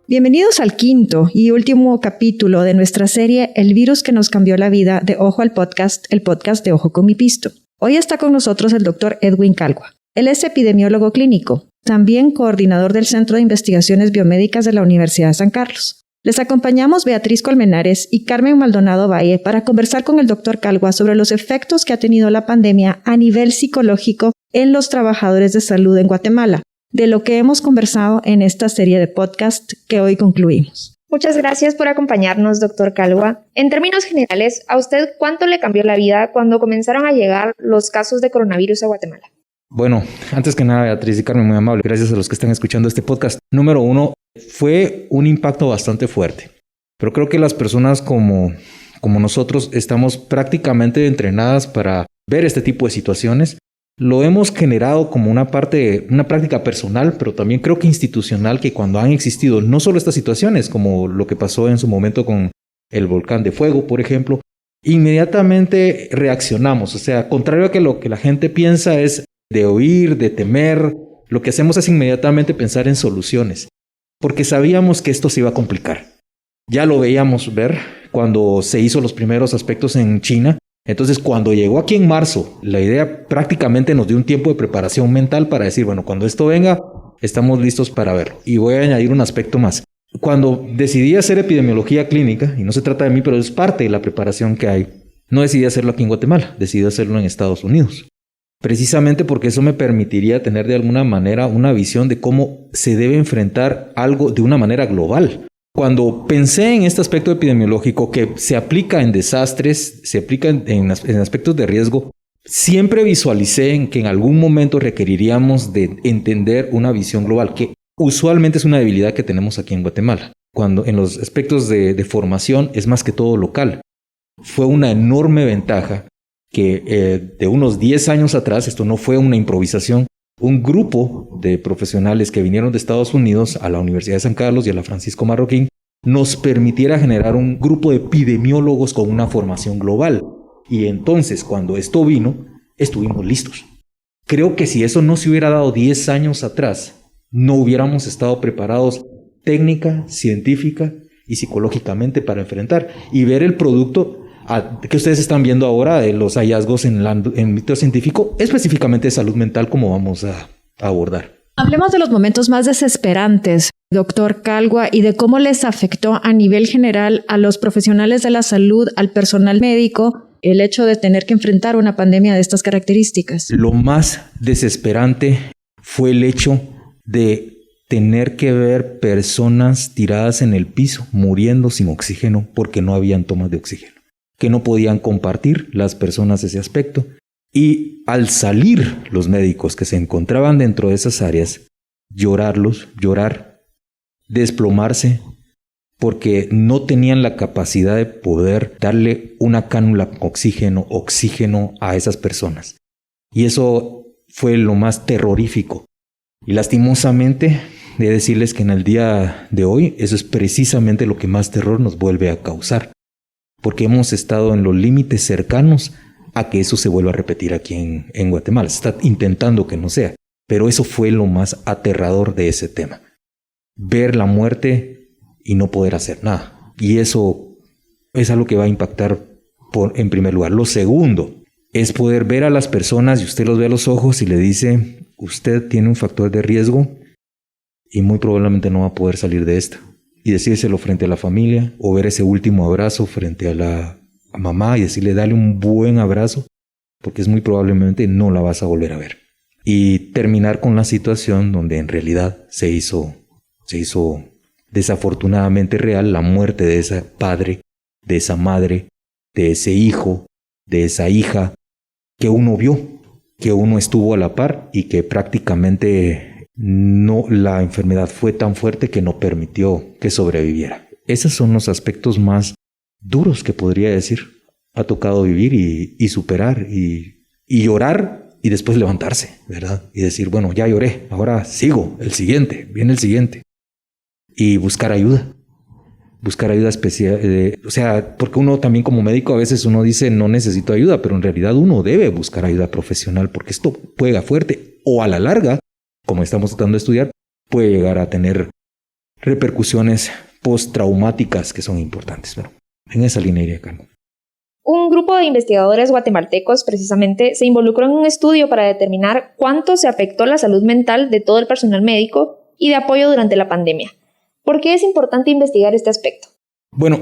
Bienvenidos al quinto y último capítulo de nuestra serie El virus que nos cambió la vida de Ojo al Podcast, el podcast de Ojo con mi Pisto. Hoy está con nosotros el doctor Edwin Calgua. Él es epidemiólogo clínico, también coordinador del Centro de Investigaciones Biomédicas de la Universidad de San Carlos. Les acompañamos Beatriz Colmenares y Carmen Maldonado Valle para conversar con el doctor Calgua sobre los efectos que ha tenido la pandemia a nivel psicológico en los trabajadores de salud en Guatemala, de lo que hemos conversado en esta serie de podcast que hoy concluimos. Muchas gracias por acompañarnos, doctor Calgua. En términos generales, ¿a usted cuánto le cambió la vida cuando comenzaron a llegar los casos de coronavirus a Guatemala? Bueno, antes que nada, Beatriz y Carmen, muy amable. Gracias a los que están escuchando este podcast. Número uno, fue un impacto bastante fuerte. Pero creo que las personas como nosotros estamos prácticamente entrenadas para ver este tipo de situaciones. Lo hemos generado como una práctica personal, pero también creo que institucional, que cuando han existido no solo estas situaciones, como lo que pasó en su momento con el volcán de fuego, por ejemplo, inmediatamente reaccionamos. O sea, contrario a que lo que la gente piensa es de huir, de temer, lo que hacemos es inmediatamente pensar en soluciones, porque sabíamos que esto se iba a complicar. Ya lo veíamos ver cuando se hizo los primeros aspectos en China. Entonces, cuando llegó aquí en marzo, la idea prácticamente nos dio un tiempo de preparación mental para decir, bueno, cuando esto venga, estamos listos para verlo. Y voy a añadir un aspecto más. Cuando decidí hacer epidemiología clínica, y no se trata de mí, pero es parte de la preparación que hay, no decidí hacerlo aquí en Guatemala, decidí hacerlo en Estados Unidos. Precisamente porque eso me permitiría tener de alguna manera una visión de cómo se debe enfrentar algo de una manera global. Cuando pensé en este aspecto epidemiológico que se aplica en desastres, se aplica en aspectos de riesgo, siempre visualicé en que en algún momento requeriríamos de entender una visión global, que usualmente es una debilidad que tenemos aquí en Guatemala. Cuando en los aspectos de formación es más que todo local. Fue una enorme ventaja que de unos 10 años atrás, esto no fue una improvisación, un grupo de profesionales que vinieron de Estados Unidos a la Universidad de San Carlos y a la Francisco Marroquín nos permitiera generar un grupo de epidemiólogos con una formación global. Y entonces, cuando esto vino, estuvimos listos. Creo que si eso no se hubiera dado 10 años atrás, no hubiéramos estado preparados técnica, científica y psicológicamente para enfrentar y ver el producto que ustedes están viendo ahora de los hallazgos en el ámbito científico, específicamente de salud mental, como vamos a abordar. Hablemos de los momentos más desesperantes, doctor Calgua, y de cómo les afectó a nivel general a los profesionales de la salud, al personal médico, el hecho de tener que enfrentar una pandemia de estas características. Lo más desesperante fue el hecho de tener que ver personas tiradas en el piso, muriendo sin oxígeno porque no habían tomas de oxígeno, que no podían compartir las personas ese aspecto. Y al salir los médicos que se encontraban dentro de esas áreas, llorar, desplomarse, porque no tenían la capacidad de poder darle una cánula con oxígeno a esas personas. Y eso fue lo más terrorífico. Y lastimosamente, he de decirles que en el día de hoy, eso es precisamente lo que más terror nos vuelve a causar, porque hemos estado en los límites cercanos a que eso se vuelva a repetir aquí en Guatemala. Se está intentando que no sea, pero eso fue lo más aterrador de ese tema. Ver la muerte y no poder hacer nada. Y eso es algo que va a impactar en primer lugar. Lo segundo es poder ver a las personas y usted los ve a los ojos y le dice, usted tiene un factor de riesgo y muy probablemente no va a poder salir de esta. Y decírselo frente a la familia o ver ese último abrazo frente a la mamá y decirle dale un buen abrazo porque es muy probablemente no la vas a volver a ver. Y terminar con la situación donde en realidad se hizo desafortunadamente real la muerte de ese padre, de esa madre, de ese hijo, de esa hija que uno vio, que uno estuvo a la par y que prácticamente no, la enfermedad fue tan fuerte que no permitió que sobreviviera. Esos son los aspectos más duros que podría decir. Ha tocado vivir y superar y llorar y después levantarse, ¿verdad? Y decir, bueno, ya lloré, ahora sigo, viene el siguiente. Y buscar ayuda especial, o sea, porque uno también como médico a veces uno dice no necesito ayuda, pero en realidad uno debe buscar ayuda profesional porque esto pega fuerte o a la larga, como estamos tratando de estudiar, puede llegar a tener repercusiones postraumáticas que son importantes. Pero en esa línea iría acá. Un grupo de investigadores guatemaltecos precisamente se involucró en un estudio para determinar cuánto se afectó la salud mental de todo el personal médico y de apoyo durante la pandemia. ¿Por qué es importante investigar este aspecto? Bueno,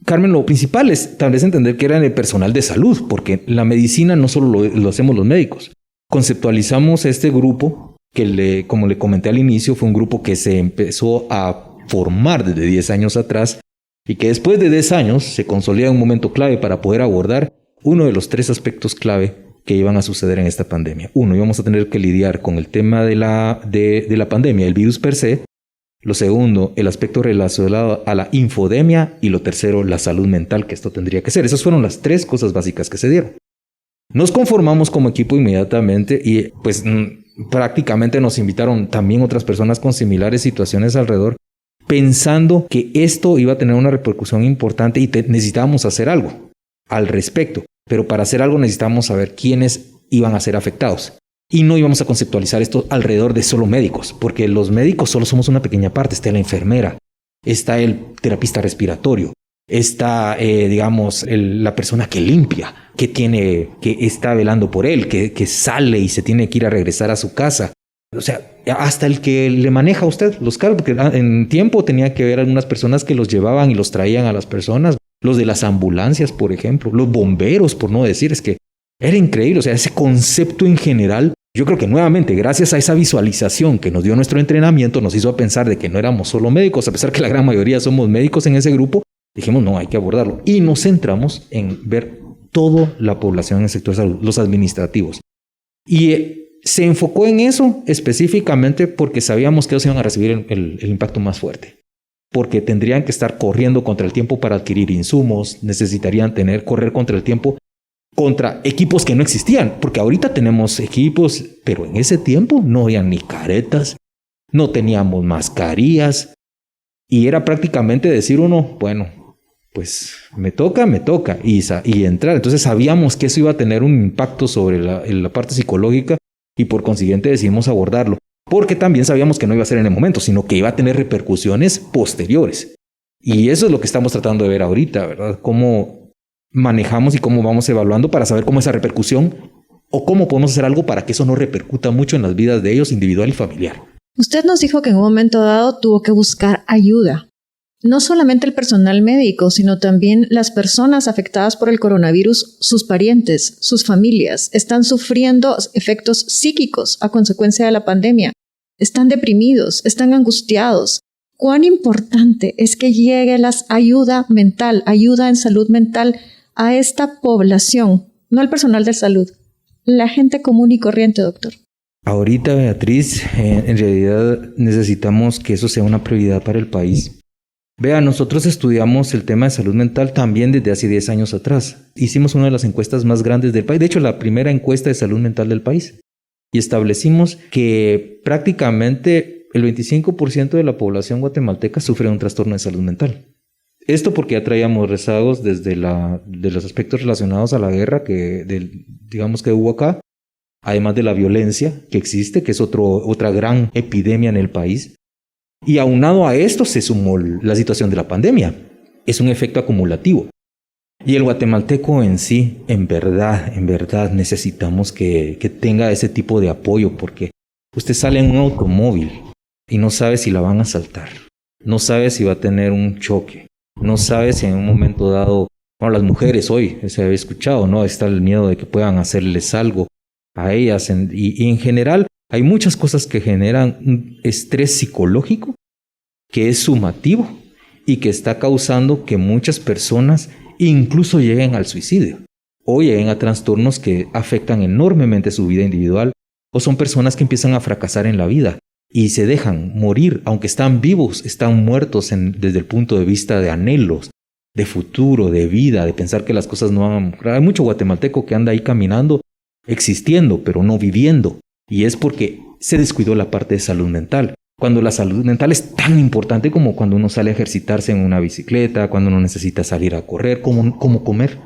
Carmen, lo principal es tal vez entender que era el personal de salud, porque la medicina no solo lo hacemos los médicos. Conceptualizamos este grupo que, como le comenté al inicio, fue un grupo que se empezó a formar desde 10 años atrás y que después de 10 años se consolida en un momento clave para poder abordar uno de los 3 aspectos clave que iban a suceder en esta pandemia. Uno, íbamos a tener que lidiar con el tema de la pandemia, el virus per se. Lo segundo, el aspecto relacionado a la infodemia. Y lo tercero, la salud mental, que esto tendría que ser. Esas fueron las 3 cosas básicas que se dieron. Nos conformamos como equipo inmediatamente y pues prácticamente nos invitaron también otras personas con similares situaciones alrededor, pensando que esto iba a tener una repercusión importante y necesitábamos hacer algo al respecto. Pero para hacer algo necesitábamos saber quiénes iban a ser afectados. Y no íbamos a conceptualizar esto alrededor de solo médicos, porque los médicos solo somos una pequeña parte. Está la enfermera, está el terapista respiratorio, está, la persona que limpia, que está velando por él, que sale y se tiene que ir a regresar a su casa. O sea, hasta el que le maneja a usted los carros, porque en tiempo tenía que ver algunas personas que los llevaban y los traían a las personas, los de las ambulancias, por ejemplo, los bomberos, por no decir, es que era increíble. O sea, ese concepto en general, yo creo que nuevamente, gracias a esa visualización que nos dio nuestro entrenamiento, nos hizo pensar de que no éramos solo médicos, a pesar que la gran mayoría somos médicos en ese grupo. Dijimos, no, hay que abordarlo. Y nos centramos en ver toda la población en el sector de salud, los administrativos. Y se enfocó en eso específicamente porque sabíamos que ellos iban a recibir el impacto más fuerte. Porque tendrían que estar corriendo contra el tiempo para adquirir insumos, necesitarían correr contra el tiempo contra equipos que no existían, porque ahorita tenemos equipos, pero en ese tiempo no había ni caretas, no teníamos mascarillas, y era prácticamente decir uno, bueno, pues me toca, y entrar. Entonces sabíamos que eso iba a tener un impacto sobre la parte psicológica, y por consiguiente decidimos abordarlo, porque también sabíamos que no iba a ser en el momento, sino que iba a tener repercusiones posteriores. Y eso es lo que estamos tratando de ver ahorita, ¿verdad? Cómo manejamos y cómo vamos evaluando para saber cómo esa repercusión o cómo podemos hacer algo para que eso no repercuta mucho en las vidas de ellos individual y familiar. Usted nos dijo que en un momento dado tuvo que buscar ayuda. No solamente el personal médico, sino también las personas afectadas por el coronavirus, sus parientes, sus familias, están sufriendo efectos psíquicos a consecuencia de la pandemia. Están deprimidos, están angustiados. ¿Cuán importante es que llegue la ayuda mental, ayuda en salud mental a esta población, no al personal de salud, la gente común y corriente, doctor? Ahorita, Beatriz, en realidad necesitamos que eso sea una prioridad para el país. Vea, nosotros estudiamos el tema de salud mental también desde hace 10 años atrás. Hicimos una de las encuestas más grandes del país, de hecho la primera encuesta de salud mental del país. Y establecimos que prácticamente el 25% de la población guatemalteca sufre de un trastorno de salud mental. Esto porque ya traíamos rezagos desde de los aspectos relacionados a la guerra que hubo acá, además de la violencia que existe, que es otra gran epidemia en el país. Y aunado a esto se sumó la situación de la pandemia. Es un efecto acumulativo. Y el guatemalteco en sí, en verdad necesitamos que tenga ese tipo de apoyo, porque usted sale en un automóvil y no sabe si la van a asaltar, no sabe si va a tener un choque, no sabe si en un momento dado, bueno, las mujeres hoy, se había escuchado, ¿no? Está el miedo de que puedan hacerles algo a ellas, y en general hay muchas cosas que generan un estrés psicológico que es sumativo y que está causando que muchas personas incluso lleguen al suicidio o lleguen a trastornos que afectan enormemente su vida individual, o son personas que empiezan a fracasar en la vida y se dejan morir, aunque están vivos, están muertos desde el punto de vista de anhelos, de futuro, de vida, de pensar que las cosas no van a mejorar. Hay mucho guatemalteco que anda ahí caminando, existiendo, pero no viviendo, y es porque se descuidó la parte de salud mental. Cuando la salud mental es tan importante como cuando uno sale a ejercitarse en una bicicleta, cuando uno necesita salir a correr, como comer.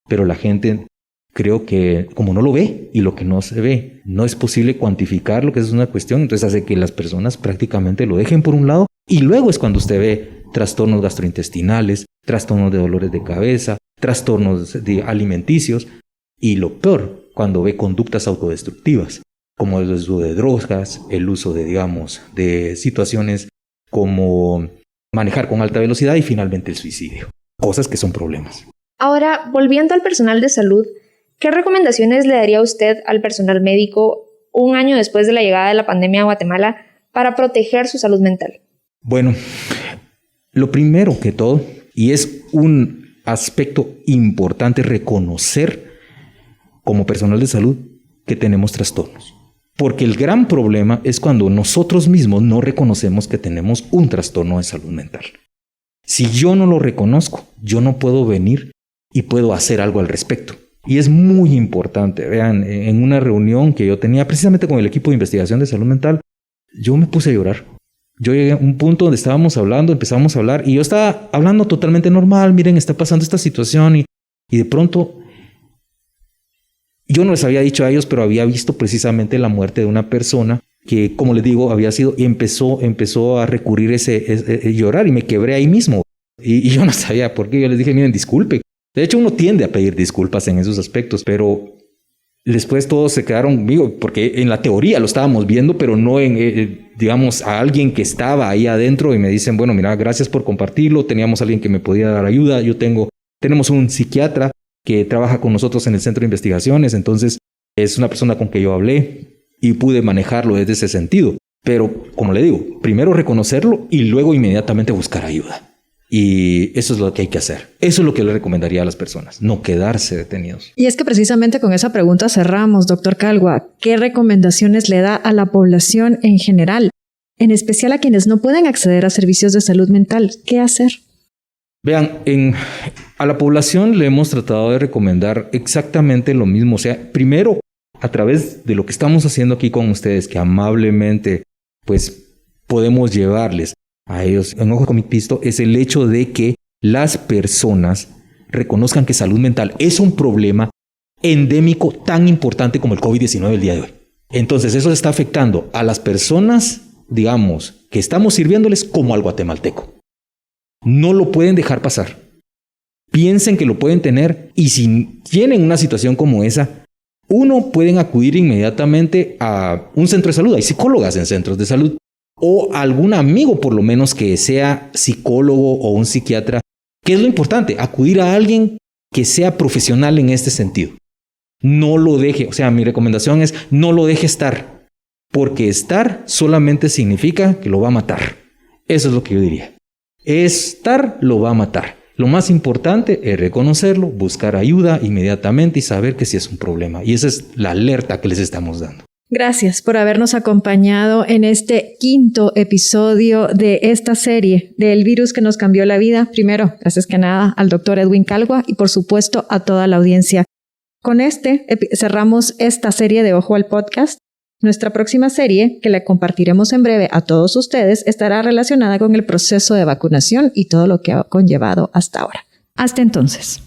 Pero la gente, creo que como no lo ve, y lo que no se ve, no es posible cuantificar lo que es una cuestión, entonces hace que las personas prácticamente lo dejen por un lado Y luego es cuando usted ve trastornos gastrointestinales, trastornos de dolores de cabeza, trastornos alimenticios y lo peor, cuando ve conductas autodestructivas, como el uso de drogas, el uso de situaciones como manejar con alta velocidad y finalmente el suicidio. Cosas que son problemas. Ahora, volviendo al personal de salud, ¿qué recomendaciones le daría usted al personal médico un año después de la llegada de la pandemia a Guatemala para proteger su salud mental? Bueno, lo primero que todo, y es un aspecto importante reconocer como personal de salud que tenemos trastornos. Porque el gran problema es cuando nosotros mismos no reconocemos que tenemos un trastorno de salud mental. Si yo no lo reconozco, yo no puedo venir y puedo hacer algo al respecto. Y es muy importante. Vean, en una reunión que yo tenía precisamente con el equipo de investigación de salud mental, yo me puse a llorar. Yo llegué a un punto donde empezamos a hablar y yo estaba hablando totalmente normal. Miren, está pasando esta situación y de pronto yo no les había dicho a ellos, pero había visto precisamente la muerte de una persona que, como les digo, empezó a recurrir ese llorar y me quebré ahí mismo. Y yo no sabía por qué. Yo les dije, miren, disculpe. De hecho, uno tiende a pedir disculpas en esos aspectos, pero después todos se quedaron conmigo, porque en la teoría lo estábamos viendo, pero no a alguien que estaba ahí adentro y me dicen, bueno, mira, gracias por compartirlo. Teníamos a alguien que me podía dar ayuda. Tenemos un psiquiatra que trabaja con nosotros en el centro de investigaciones, entonces es una persona con que yo hablé y pude manejarlo desde ese sentido. Pero, como le digo, primero reconocerlo y luego inmediatamente buscar ayuda. Y eso es lo que hay que hacer. Eso es lo que le recomendaría a las personas, no quedarse detenidos. Y es que precisamente con esa pregunta cerramos, doctor Calgua. ¿Qué recomendaciones le da a la población en general, en especial a quienes no pueden acceder a servicios de salud mental? ¿Qué hacer? Vean, a la población le hemos tratado de recomendar exactamente lo mismo. O sea, primero, a través de lo que estamos haciendo aquí con ustedes, que amablemente pues podemos llevarles a ellos en Ojo con mi Pisto, es el hecho de que las personas reconozcan que salud mental es un problema endémico tan importante como el COVID-19 el día de hoy. Entonces, eso está afectando a las personas, que estamos sirviéndoles como al guatemalteco. No lo pueden dejar pasar. Piensen que lo pueden tener y si tienen una situación como esa, pueden acudir inmediatamente a un centro de salud. Hay psicólogas en centros de salud o algún amigo por lo menos que sea psicólogo o un psiquiatra. ¿Qué es lo importante? Acudir a alguien que sea profesional en este sentido. No lo deje, mi recomendación es no lo deje estar, porque estar solamente significa que lo va a matar. Eso es lo que yo diría. Estar lo va a matar. Lo más importante es reconocerlo, buscar ayuda inmediatamente y saber que sí es un problema. Y esa es la alerta que les estamos dando. Gracias por habernos acompañado en este 5º episodio de esta serie del virus que nos cambió la vida. Primero, gracias que nada al doctor Edwin Calgua y por supuesto a toda la audiencia. Con cerramos esta serie de Ojo al Podcast. Nuestra próxima serie, que la compartiremos en breve a todos ustedes, estará relacionada con el proceso de vacunación y todo lo que ha conllevado hasta ahora. Hasta entonces.